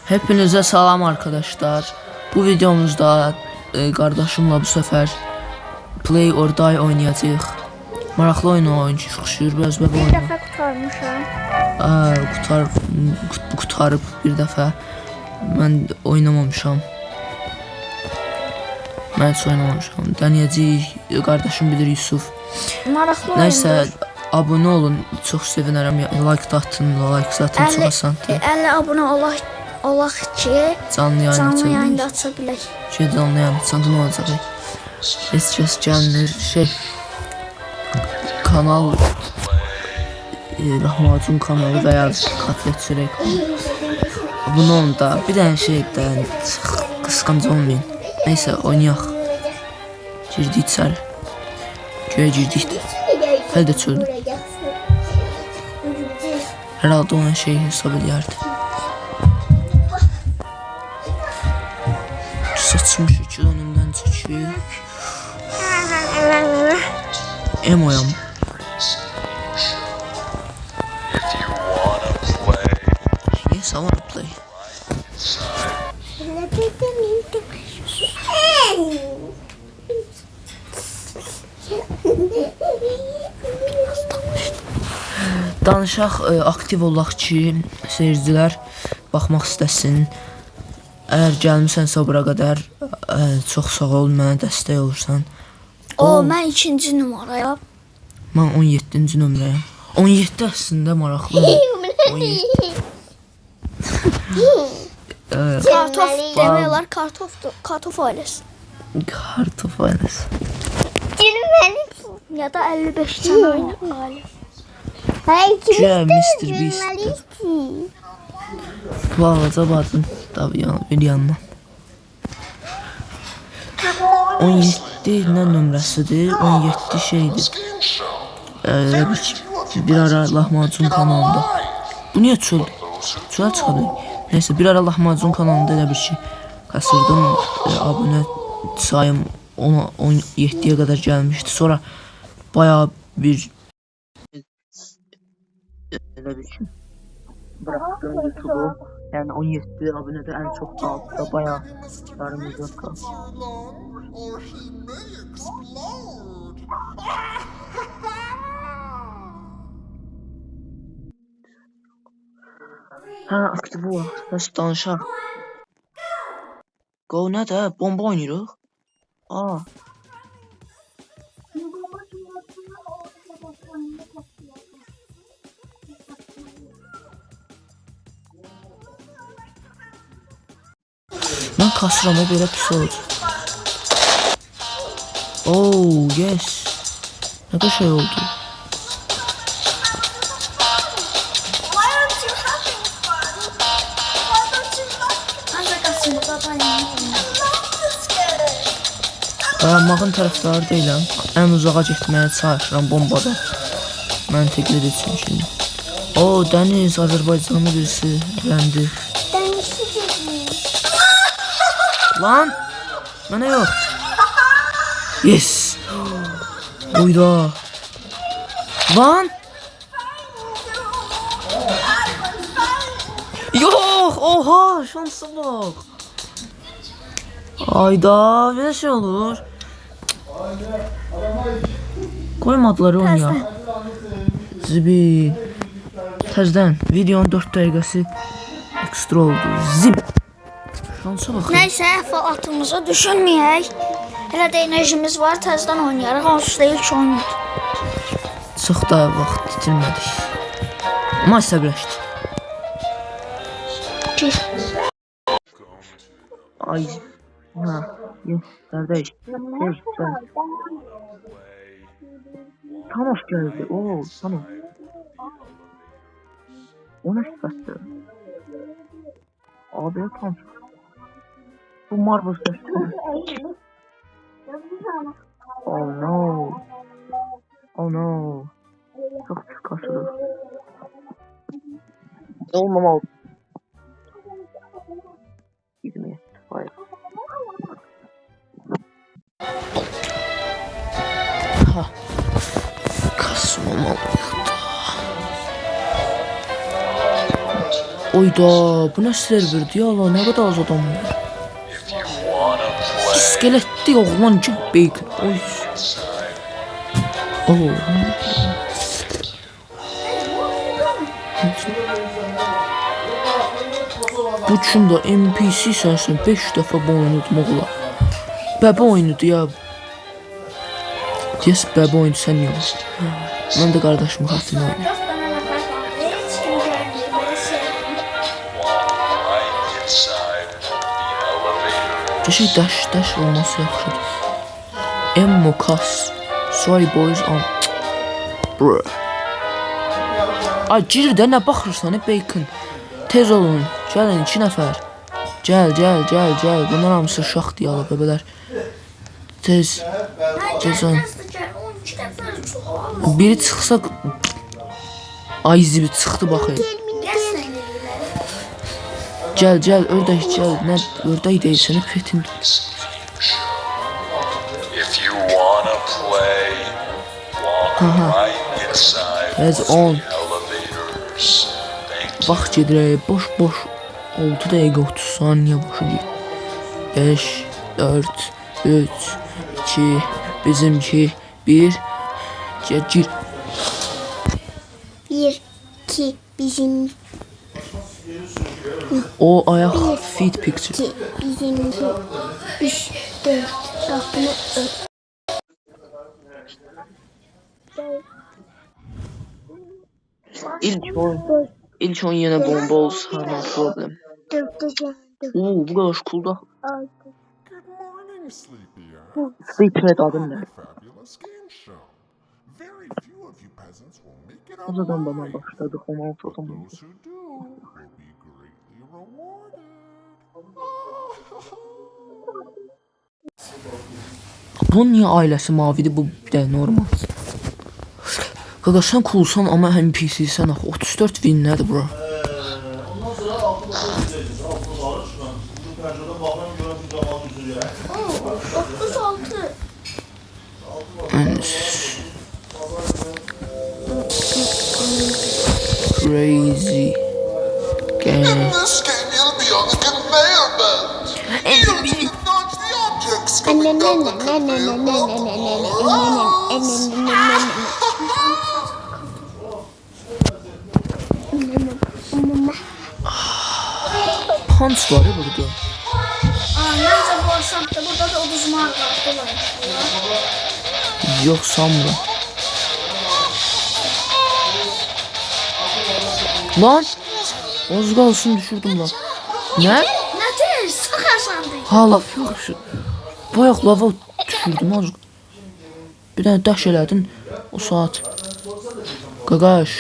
Hepinize salam arkadaşlar. Bu videomuzda kardeşimle bu sefer Play or Die oynayacağıq. Maraqlı oyun çıxışır, biraz oyun. Bir dəfə qurtarmışam. Qutarıb bir dəfə. Mən oynamamışam. Mən heç oynamamışam. Denəyəcəyik. Qardaşım bilir Yusuf. Maraqlı Nəysə, oyundur. abunə olun. Çox sevinərəm. Like da atın, like zaten çox asandır. 50 abunə olaq ki, Canlı yayında aça bilək. Canlı yayın açanda nə olacaq? Heç kəs gəlmir. Kanal Lahmacun kanalı və ya Kotlet Çörək kanalı. Bunun da bir dənə şeydən qısqanc olmayın. Nəysə oynayaq. Girdik içəri. Göyə girdik də. Hələ də çöldür. Hər halda ona şey hesab edərdi. Saçmış iki önümdən çəkir. Emoyam. Yes, I wanna play. Danışaq, aktiv olaq ki, seyircilər baxmaq istəsin. Əgər gəlmisənsə bura qədər, çox sağ ol, mənə dəstək olursan. Mən 2-ci numarayam. Mən 17-ci nömrəyəm. 17 əslində maraqlı. 17. Kartof demək olar, kartof ailəsi. Kartof ailəsi. Ya da 55 tane ailə. Güya Mr. Beast'dir. Bu ağaca batın tabi bir yandan. 17 nə nömrəsidir? 17 şeydir. Bir ara Lahmacun kanalında. Bu niyə çöldü? Çölə çıxadı. Neyse bir ara Lahmacun kanalında elə bir şey kasırdım. Abunə sayım 17'ye kadar gelmişti. Sonra bayağı bir elə bir şey bıraktım YouTube'u. Yani 17 abonede en çok kaldı da bayağı yarımızda kaldı. Ha, aktif bu. Nasıl danışaq? Go nədir? Bomba oynayırıq. Aa. Mən kasıram, o belə pis oldu. Oh, yes. Nə da şey oldu. Dayanmağın tərəfdarı deyiləm. Ən uzağa getməyə çalışıram bombadan. Məntiqli desin şimdi. O, Dəniz, Azərbaycanlı birisi eləndi. Lan! Mənə yox. Yes! Uyda. Lan! Yox! Oha! Şansa bak. Ayda, belə şey olur. Koymadılar onu ya. Zibi. Təzdən videonun 4 dəqiqəsi ekstra oldu. Zib. Şansa baxın. Nəysə, əhvalatımızı düşünməyək. Hələ də enerjimiz var, təzdən oynayarıq. Onsuz da ilk oynuyordu. Çox da vaxt itirmədik. Amma səbirləşdi. Ay. Ha, yes, kardeş. Yes, ben. Thanos geldi. Oo, Thanos. O ne sıfattı? Abi Thanos. Bu Marvel sesi. Oh no. Oh no. Çok sıkıştı. Olmamalı. Gitmeye. Hayır. Ha. Kasım olmalı. Oyda, bu nə serverdir ya Allah, nə qədər az adam var. İskeletli oğlan ki bacon. Oy. Bu üçün də NPC sənsən 5 dəfə bu oyunu udmaq olar. Bəbə oyunudur ya. Yes, bəbə oyunu sən yox. Mən də qardaşımın xətrini oynayım. Keşke daş olması yaxşıdır. Emmo kas. Sorry boys on. Bruh. Ay gir də nə baxırsan bacon. Tez olun. Gəlin 2 nəfər. Gəl. Bunlar hamısı uşaqdır ya bəbələr. Tez olun. Biri çıxsa ay zibi çıxdı baxayım. Gəl ördək gəl. Nə ördək deyilsən fetin. Tez on. Vaxt gedirək, boş 6 dəqiqə 30 saniyə boşu gir. 5, 4, 3, 2, bizimki 1. Gir. 1, 2, bizim. O ayak feed picture. 2, bizimki. 3, 4, 6, İlk oyun yine bomba olsa no problem. Oo, bu kadar cool'da. Sleepyhead adım ne? O zaman bana başladık 16 adam oldu. Bunun niye ailesi mavidir, bu bir de normal. Qaqa sən coolsan ama NPC-sən axı 34 win nədir bro? Crazy game. In this game, you'll be on a conveyor belt. You'll need to dodge the objects coming down the conveyor Punch var ya burada. Neyse bu aşamda burada da uduzma var. Yok sanmıram. Lan! Az qalsın düşürdüm lan. Ne? Ne tez? Çok aşandı. Ha laf yok şu. Bayaq lava düşürdüm azıq. Bir dənə daş elədin o saat. Qaqaş,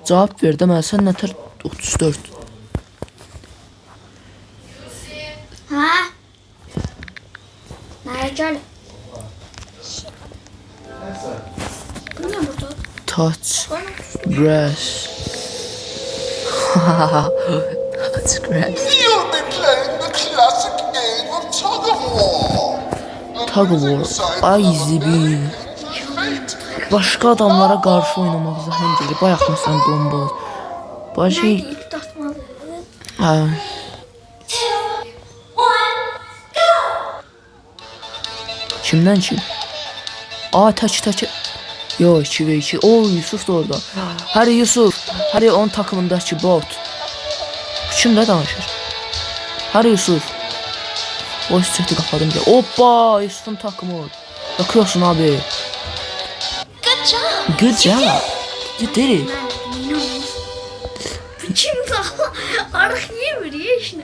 cavab ver də mən sən nətər 34. Ha? Nereye gel? Bu ne burada? Touch grass. Touch grass. You'll be playing the classic game of tug of war. Tug of war. Ay zibi. Başqa adamlara qarşı oynamaq zəhəm gəlir. Bayaq məsələn bomba. Başqa İp tatmalı. hə. Kimdən kim? Aa tək. Yo 2v2. O Yusuf da orada. Hadi Yusuf. Hadi onun takımındakı bot. Bu kimlə danışır? Hadi Yusuf. Voice chat'i kapadım ya. Hoppa Yusuf'un takımı. Bakıyorsun abi. Good job. You did it. Kim daha? Arıq niye veriyor işini?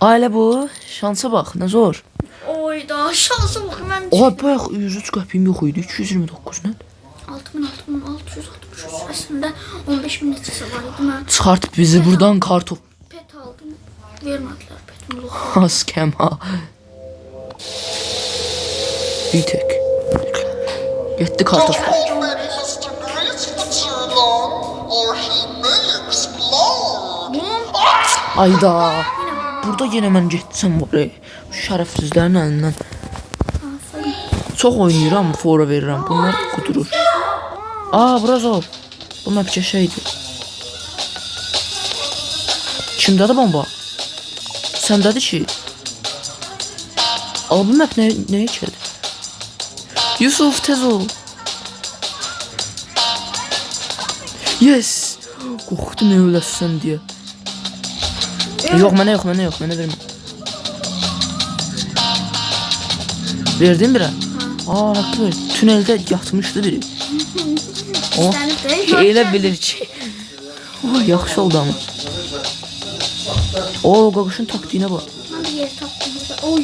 Ailə bu. Şansa bax, nə zor. Oy da şansı bak ben. Oha bayaq 103 qəpiyim yox idi. 229 nə? 6663 aslında 15.000 neçəsi var idi mən. Çıxart bizi buradan kartof. Pet aldım. Vermədilər petimi. Ha scam ha. Bir tek. Getdi kartof. Don't hold ready, Mr. Grease, for too long, or he may explode. Ayda. Burada yenə mən getsəm buraya. Şərəfsizlərin əlindən. Çox oynayıram, fora verirəm. Bunlar qudurur. Aa, Brazov. Bu məpcə şeydir. Kimdədir bomba? Səndədir ki. Aa, bu map nəyə keçir? Yusuf, tez ol. Yes. Qorxdum öləsən deyə. Yox, mənə vermə. Verdin birə? Aa, haqlı. Tüneldə yatmışdı biri. O elə bilir ki. Oh, yaxşı oldu ama. O, Qaquşun taktiğine bak. Oy.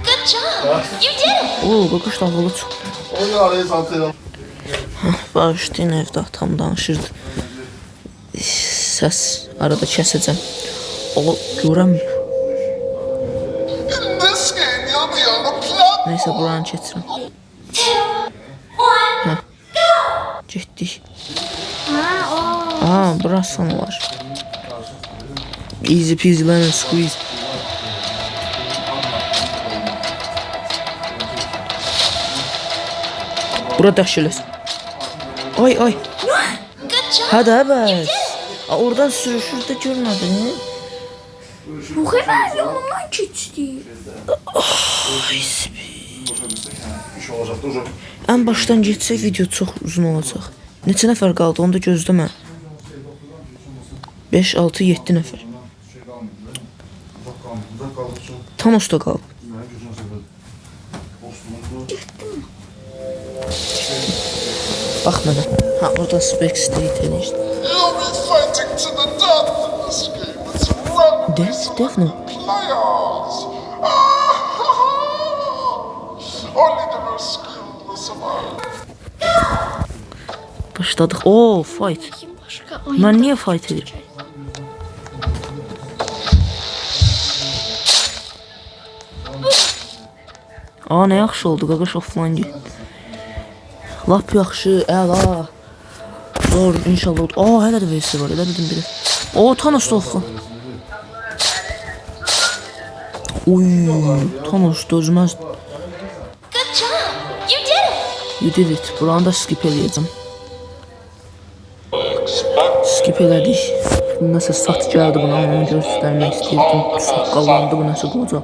Good job. You did it. O, Qaquş da havalı çıxdı. Oy araya satayım. Bağışlayın, evdə atam danışırdı. Səs arada kəsəcəm. O, görəmir. In this game, you'll be on a planet. Neyse, buranı keçirəm. Hə. Getdik. Aa, burası sana var. Easy peasy lemon squeeze. Bura dəhşələsin. Ay. Good job. Hadi bəs. Oradan sürüşürdə görmədin. Bu kadar yolundan geçti. Ən başdan getsək video çox uzun olacaq. Neçə nəfər qaldı onu da gözləmə. 5, 6, 7 nəfər. Thanos da qalıb. Bax mənə. Ha, orada Spec State eləyir. You'll be fighting to the death in this game. It's run Death no. players. Only the most skilled will survive. Başladıq. Oo, fight. Kim başka oyun? Mən niyə fight edir? Aa, nə yaxşı oldu, Qaqaş offline getdi. Lap yaxşı, əla. Zor, inşallah. Aa, hələ də VS var, elə dedim biri. Oo, Thanos da offline. Uy, Thanos dözməz. Good job. You did it. You did it. Buranı da skip eləyəcəm. Skip elədik. Bu nəsə sat gəldi buna, onu göstərmək istəyirdim. Saqqallandı bu nəsə qoca.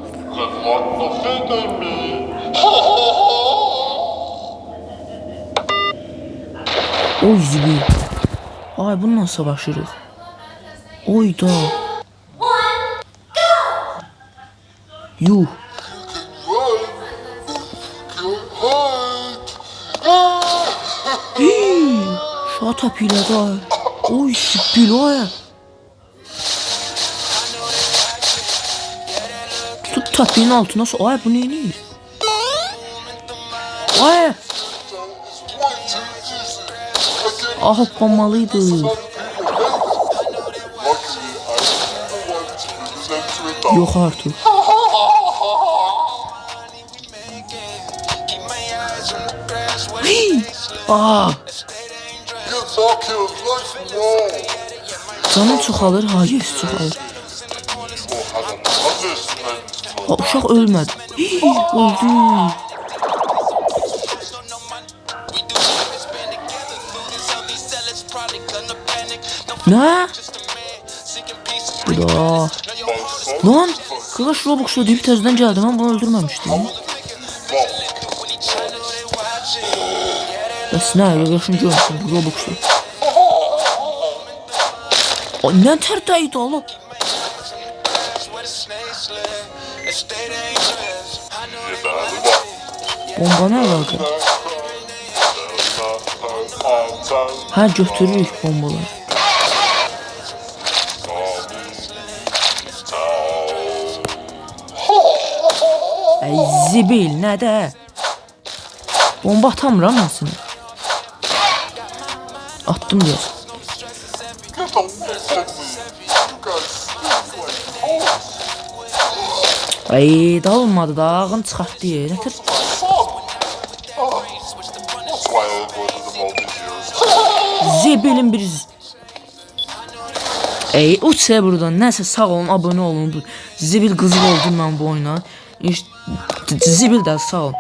Oy zibi. Ay, bununla savaşırıq. Oy da. Yuh. Shut up elədi ay. Oy zibil ay. Tut tapinin altına so. Ay, bu neyini? Ay. Ah, hoppamalıydı. Yok artık. Ah. Canım çoxalır, ha, yes, çoxalır. Ha, uşaq ölmədi. Öldü. Nə? Da. Lan, Qaqaş Robux'u deyib təzədən gəldi, mən bunu öldürməmişdim. Bəs nə, Qaqaşın görmüşsün bu Robux'u. Nə tərtəydi oğlum? Bomba nə əlaqə? Hə, götürürük bombaları. Ey zibil, nədə? Bomba atamıram mən səni. Attım deyəsən. Ay, dağılmadı da, ağın çıxartdı yer. Nətər? Zibilin bir... Ey, uç buradan, nəsə sağ olun, abunə olun. Zibil qızıl oldum mən bu oyuna. Zibil də sağ olun.